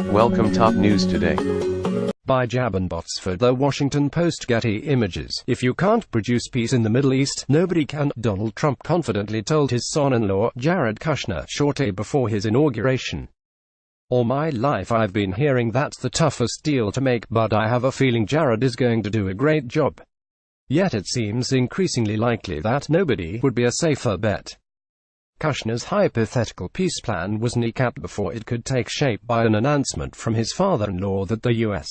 Welcome top news today. By Jabin, BotsfordThe Washington Post-Getty images. If you can't produce peace in the Middle East, nobody can, Donald Trump confidently told his son-in-law, Jared Kushner, shortly before his inauguration. All my life I've been hearing that's the toughest deal to make, but I have a feeling Jared is going to do a great job. Yet it seems increasingly likely that nobody would be a safer bet. Kushner's hypothetical peace plan was kneecapped before it could take shape by an announcement from his father-in-law that the U.S.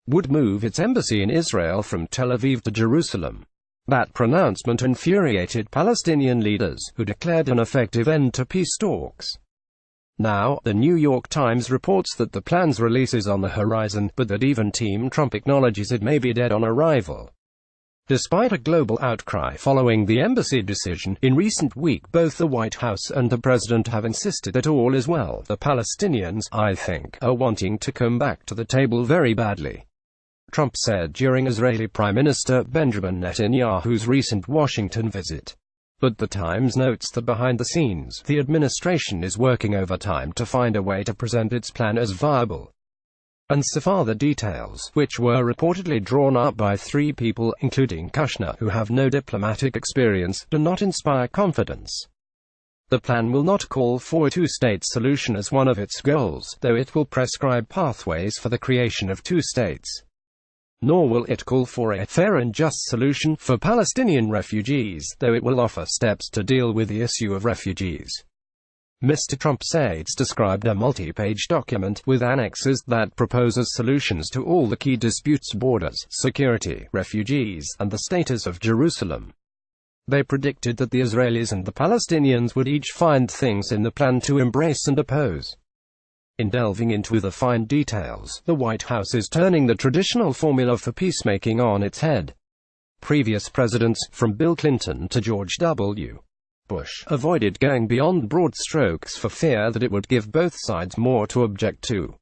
would move its embassy in Israel from Tel Aviv to Jerusalem. That pronouncement infuriated Palestinian leaders, who declared an effective end to peace talks. Now, the New York Times reports that the plan's release is on the horizon, but that even Team Trump acknowledges it may be dead on arrival. Despite a global outcry following the embassy decision, in recent weeks both the White House and the President have insisted that all is well. The Palestinians, I think, are wanting to come back to the table very badly, Trump said during Israeli Prime Minister Benjamin Netanyahu's recent Washington visit. But the Times notes that behind the scenes, the administration is working overtime to find a way to present its plan as viable. And so far the details, which were reportedly drawn up by three people, including Kushner, who have no diplomatic experience, do not inspire confidence. The plan will not call for a two-state solution as one of its goals, though it will prescribe pathways for the creation of two states. Nor will it call for a fair and just solution for Palestinian refugees, though it will offer steps to deal with the issue of refugees. Mr. Trump's aides described a multi-page document, with annexes, that proposes solutions to all the key disputes: borders, security, refugees, and the status of Jerusalem. They predicted that the Israelis and the Palestinians would each find things in the plan to embrace and oppose. In delving into the fine details, the White House is turning the traditional formula for peacemaking on its head. Previous presidents, from Bill Clinton to George W. Bush, avoided going beyond broad strokes for fear that it would give both sides more to object to.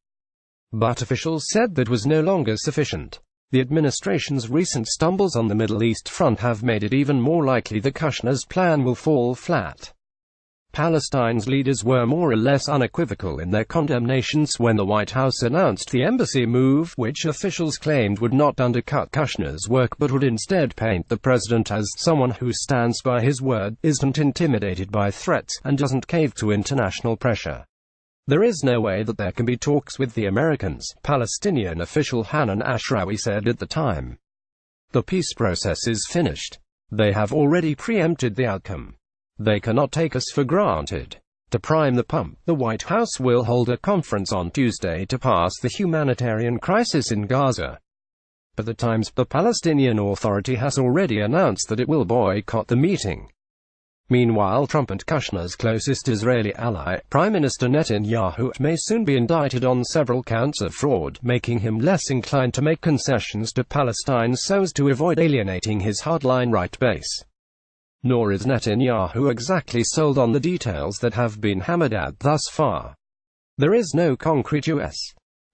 But officials said that was no longer sufficient. The administration's recent stumbles on the Middle East front have made it even more likely that Kushner's plan will fall flat. Palestine's leaders were more or less unequivocal in their condemnations when the White House announced the embassy move, which officials claimed would not undercut Kushner's work but would instead paint the president as someone who stands by his word, isn't intimidated by threats, and doesn't cave to international pressure. There is no way that there can be talks with the Americans, Palestinian official Hanan Ashrawi said at the time. The peace process is finished. They have already preempted the outcome. They cannot take us for granted. To prime the pump, the White House will hold a conference on Tuesday to pass the humanitarian crisis in Gaza. By the Times, the Palestinian Authority has already announced that it will boycott the meeting. Meanwhile, Trump and Kushner's closest Israeli ally, Prime Minister Netanyahu, may soon be indicted on several counts of fraud, making him less inclined to make concessions to Palestine so as to avoid alienating his hardline right base. Nor is Netanyahu exactly sold on the details that have been hammered out thus far. There is no concrete U.S.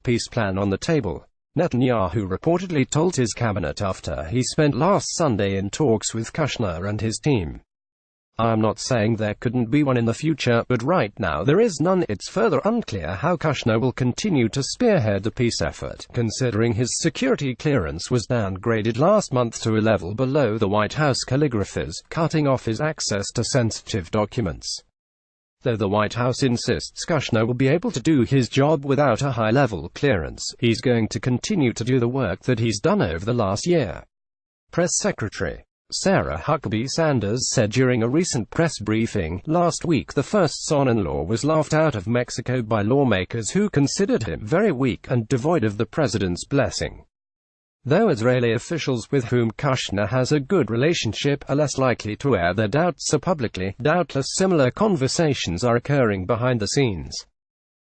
peace plan on the table, Netanyahu reportedly told his cabinet after he spent last Sunday in talks with Kushner and his team. "I'm not saying there couldn't be one in the future, but right now there is none." It's further unclear how Kushner will continue to spearhead the peace effort, considering his security clearance was downgraded last month to a level below the White House calligraphers, cutting off his access to sensitive documents. Though the White House insists Kushner will be able to do his job without a high-level clearance, he's going to continue to do the work that he's done over the last year. Press Secretary Sarah Huckabee Sanders said during a recent press briefing last week the first son-in-law was laughed out of Mexico by lawmakers who considered him very weak and devoid of the president's blessing. Though Israeli officials with whom Kushner has a good relationship are less likely to air their doubts so publicly, doubtless similar conversations are occurring behind the scenes.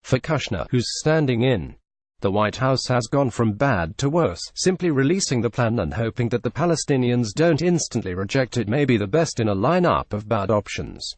For Kushner, who's standing in the White House, has gone from bad to worse. Simply releasing the plan and hoping that the Palestinians don't instantly reject it may be the best in a lineup of bad options.